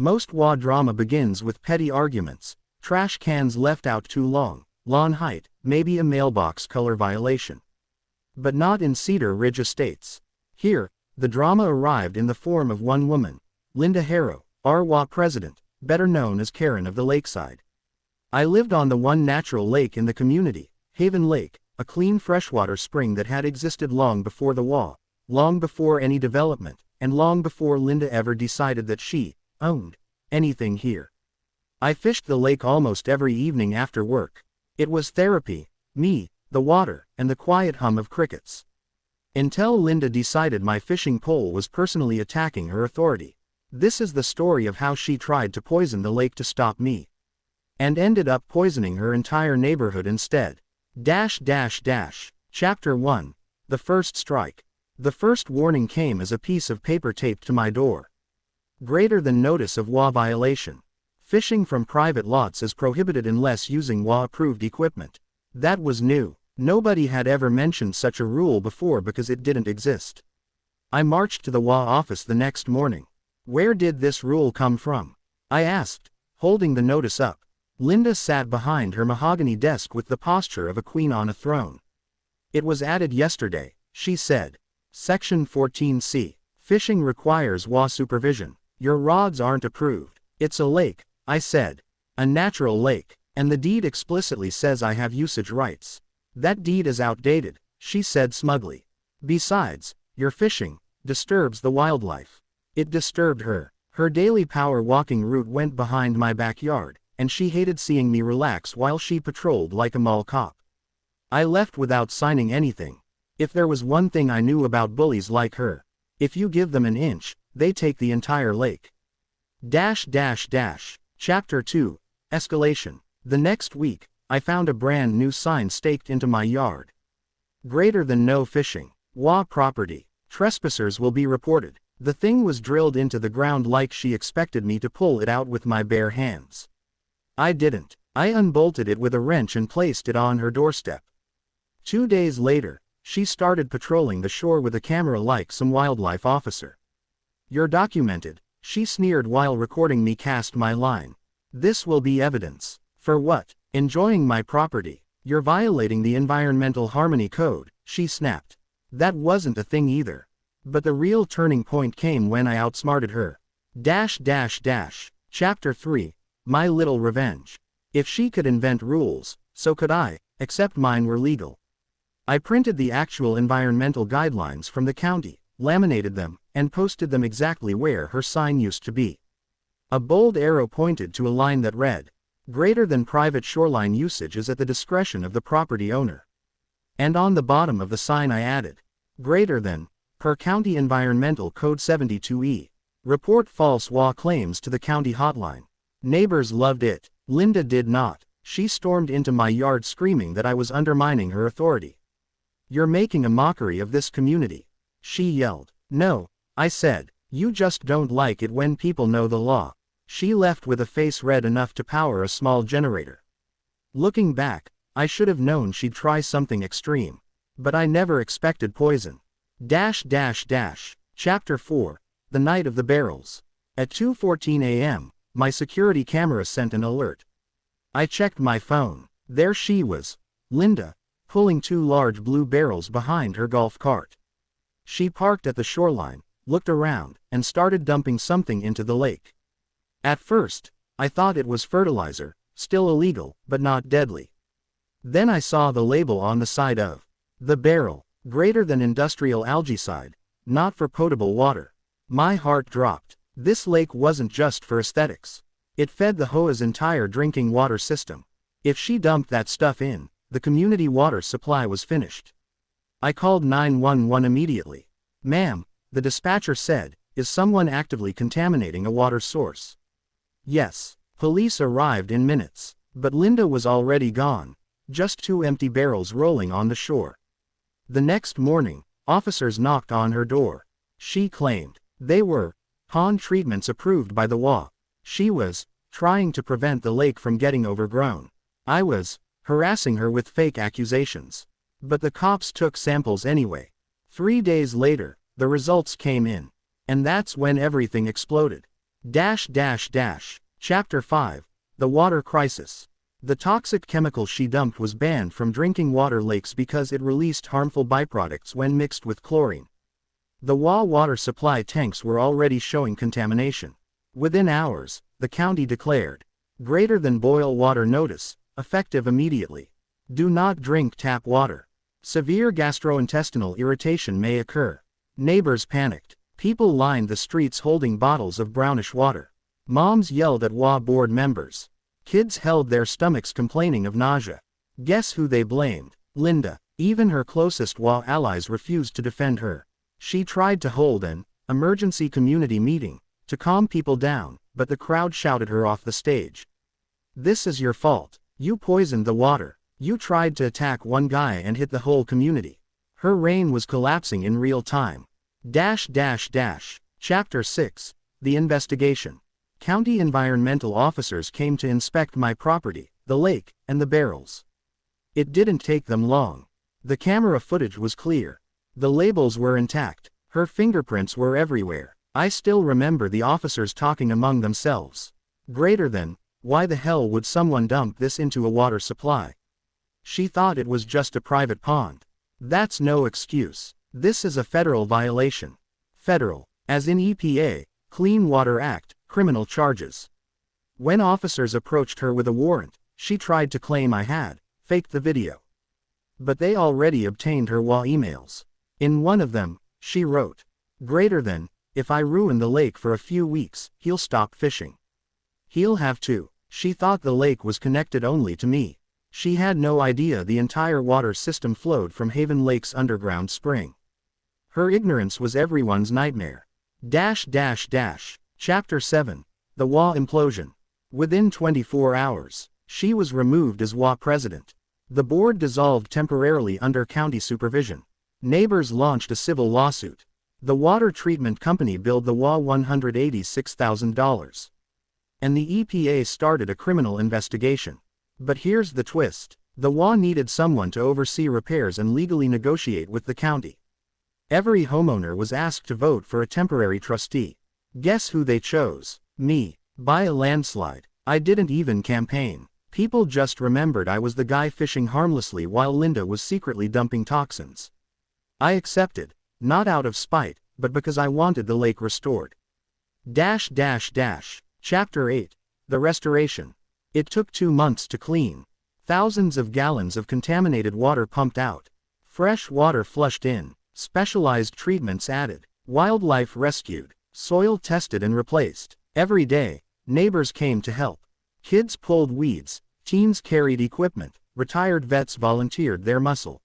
Most WA drama begins with petty arguments, trash cans left out too long, lawn height, maybe a mailbox color violation. But not in Cedar Ridge Estates. Here, the drama arrived in the form of one woman, Linda Harrow, our WA president, better known as Karen of the Lakeside. I lived on the one natural lake in the community, Haven Lake, a clean freshwater spring that had existed long before the WA, long before any development, and long before Linda ever decided that she owned anything here. I fished the lake almost every evening after work. It was therapy, me, the water, and the quiet hum of crickets. Until Linda decided my fishing pole was personally attacking her authority. This is the story of how she tried to poison the lake to stop me. And ended up poisoning her entire neighborhood instead. Chapter 1. The First Strike. The first warning came as a piece of paper taped to my door. Greater than notice of WA violation. Fishing from private lots is prohibited unless using WA-approved equipment. That was new. Nobody had ever mentioned such a rule before because it didn't exist. I marched to the WA office the next morning. Where did this rule come from? I asked, holding the notice up. Linda sat behind her mahogany desk with the posture of a queen on a throne. It was added yesterday, she said. Section 14C. Fishing requires WA supervision. Your rods aren't approved. It's a lake, I said. A natural lake, and the deed explicitly says I have usage rights. That deed is outdated, she said smugly. Besides, your fishing disturbs the wildlife. It disturbed her. Her daily power walking route went behind my backyard, and she hated seeing me relax while she patrolled like a mall cop. I left without signing anything. If there was one thing I knew about bullies like her, if you give them an inch, they take the entire lake. Chapter 2. Escalation. The next week, I found a brand new sign staked into my yard. Greater than no fishing. WA property. Trespassers will be reported. The thing was drilled into the ground like she expected me to pull it out with my bare hands. I didn't. I unbolted it with a wrench and placed it on her doorstep. 2 days later, she started patrolling the shore with a camera like some wildlife officer. You're documented, she sneered while recording me cast my line. This will be evidence. For what? Enjoying my property. You're violating the Environmental Harmony Code, she snapped. That wasn't a thing either. But the real turning point came when I outsmarted her. Chapter 3. My little revenge. If she could invent rules, so could I, except mine were legal. I printed the actual environmental guidelines from the county, laminated them, and posted them exactly where her sign used to be. A bold arrow pointed to a line that read, "Greater than private shoreline usage is at the discretion of the property owner." And on the bottom of the sign I added, "Greater than, per County Environmental Code 72E. Report false WA claims to the county hotline." Neighbors loved it. Linda did not. She stormed into my yard screaming that I was undermining her authority. "You're making a mockery of this community," she yelled. "No," I said. "You just don't like it when people know the law." She left with a face red enough to power a small generator. Looking back, I should have known she'd try something extreme. But I never expected poison. Chapter 4. The Night of the Barrels. At 2:14 a.m., my security camera sent an alert. I checked my phone. There she was, Linda, pulling 2 large blue barrels behind her golf cart. She parked at the shoreline, looked around, and started dumping something into the lake. At first, I thought it was fertilizer, still illegal, but not deadly. Then I saw the label on the side of the barrel, "Greater than industrial algicide, not for potable water." My heart dropped. This lake wasn't just for aesthetics. It fed the HOA's entire drinking water system. If she dumped that stuff in, the community water supply was finished. I called 911 immediately. "Ma'am," the dispatcher said, "is someone actively contaminating a water source?" Yes. Police arrived in minutes. But Linda was already gone. Just 2 empty barrels rolling on the shore. The next morning, officers knocked on her door. She claimed they were pond treatments approved by the WA. She was trying to prevent the lake from getting overgrown. I was harassing her with fake accusations. But the cops took samples anyway. 3 days later, the results came in. And that's when everything exploded. Chapter 5. The Water Crisis. The toxic chemical she dumped was banned from drinking water lakes because it released harmful byproducts when mixed with chlorine. The HOA water supply tanks were already showing contamination. Within hours, the county declared, "Greater than boil water notice, effective immediately. Do not drink tap water. Severe gastrointestinal irritation may occur." Neighbors panicked. People lined the streets holding bottles of brownish water. Moms yelled at HOA board members. Kids held their stomachs complaining of nausea. Guess who they blamed? Linda. Even her closest HOA allies refused to defend her. She tried to hold an emergency community meeting to calm people down, but the crowd shouted her off the stage. "This is your fault. You poisoned the water. You tried to attack one guy and hit the whole community." Her reign was collapsing in real time. Chapter 6. The Investigation. County environmental officers came to inspect my property, the lake, and the barrels. It didn't take them long. The camera footage was clear. The labels were intact. Her fingerprints were everywhere. I still remember the officers talking among themselves. Greater than, why the hell would someone dump this into a water supply? She thought it was just a private pond. That's no excuse. This is a federal violation. Federal, as in EPA, Clean Water Act, criminal charges. When officers approached her with a warrant, she tried to claim I had faked the video. But they already obtained her HOA emails. In one of them, she wrote, "Greater than, if I ruin the lake for a few weeks, he'll stop fishing. He'll have to." She thought the lake was connected only to me. She had no idea the entire water system flowed from Haven Lake's underground spring. Her ignorance was everyone's nightmare. Chapter 7. The HOA Implosion. Within 24 hours, she was removed as HOA president. The board dissolved temporarily under county supervision. Neighbors launched a civil lawsuit. The water treatment company billed the HOA $186,000. And the EPA started a criminal investigation. But here's the twist. The HOA needed someone to oversee repairs and legally negotiate with the county. Every homeowner was asked to vote for a temporary trustee. Guess who they chose? Me. By a landslide. I didn't even campaign. People just remembered I was the guy fishing harmlessly while Linda was secretly dumping toxins. I accepted, not out of spite, but because I wanted the lake restored. Chapter 8. The Restoration. It took 2 months to clean. Thousands of gallons of contaminated water pumped out. Fresh water flushed in. Specialized treatments added. Wildlife rescued. Soil tested and replaced. Every day, neighbors came to help. Kids pulled weeds. Teens carried equipment. Retired vets volunteered their muscle.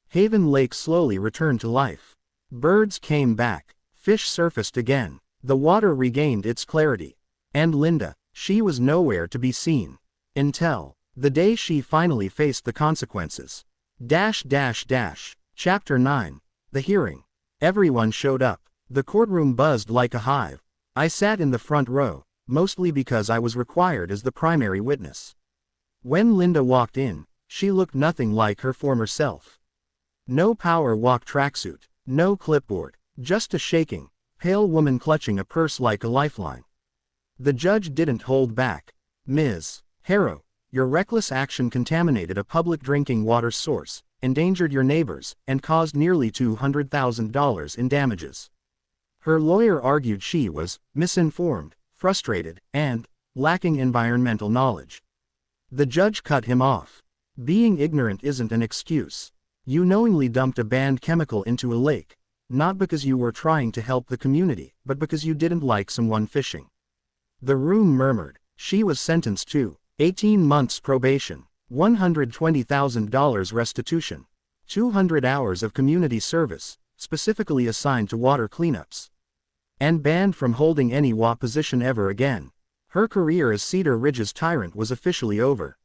Haven Lake slowly returned to life. Birds came back. Fish surfaced again. The water regained its clarity. And Linda, she was nowhere to be seen. Until the day she finally faced the consequences. Chapter 9. The Hearing. Everyone showed up. The courtroom buzzed like a hive. I sat in the front row, mostly because I was required as the primary witness. When Linda walked in, she looked nothing like her former self. No power walk tracksuit, no clipboard, just a shaking, pale woman clutching a purse like a lifeline. The judge didn't hold back. "Ms. Harrow, your reckless action contaminated a public drinking water source, endangered your neighbors, and caused nearly $200,000 in damages." Her lawyer argued she was misinformed, frustrated, and lacking environmental knowledge. The judge cut him off. "Being ignorant isn't an excuse. You knowingly dumped a banned chemical into a lake, not because you were trying to help the community, but because you didn't like someone fishing." The room murmured. She was sentenced to 18 months probation, $120,000 restitution, 200 hours of community service, specifically assigned to water cleanups, and banned from holding any HOA position ever again. Her career as Cedar Ridge's tyrant was officially over.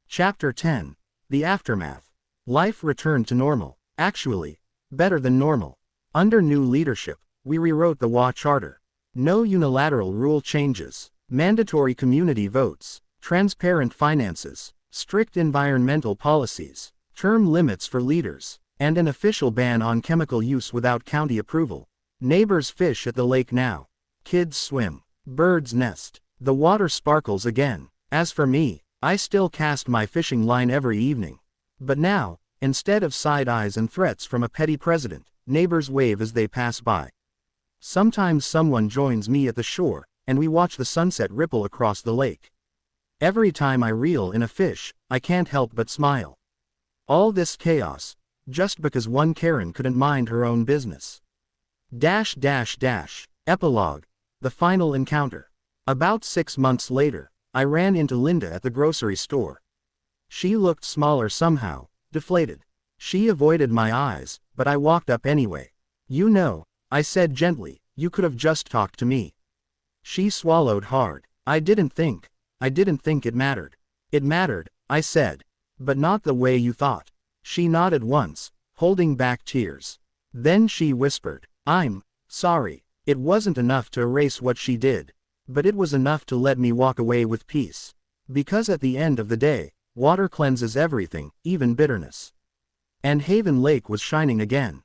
Chapter 10. The Aftermath. Life returned to normal. Actually, better than normal. Under new leadership, we rewrote the HOA charter. No unilateral rule changes. Mandatory community votes. Transparent finances. Strict environmental policies. Term limits for leaders. And an official ban on chemical use without county approval. Neighbors fish at the lake now. Kids swim. Birds nest. The water sparkles again. As for me, I still cast my fishing line every evening. But now, instead of side eyes and threats from a petty president, neighbors wave as they pass by. Sometimes someone joins me at the shore, and we watch the sunset ripple across the lake. Every time I reel in a fish, I can't help but smile. All this chaos, just because one Karen couldn't mind her own business. Epilogue. The final encounter. About 6 months later, I ran into Linda at the grocery store. She looked smaller somehow, deflated. She avoided my eyes, but I walked up anyway. "You know," I said gently, "you could have just talked to me." She swallowed hard. I didn't think it mattered." "It mattered," I said. "But not the way you thought." She nodded once, holding back tears. Then she whispered, "I'm sorry." It wasn't enough to erase what she did, but it was enough to let me walk away with peace. Because at the end of the day, water cleanses everything, even bitterness. And Haven Lake was shining again.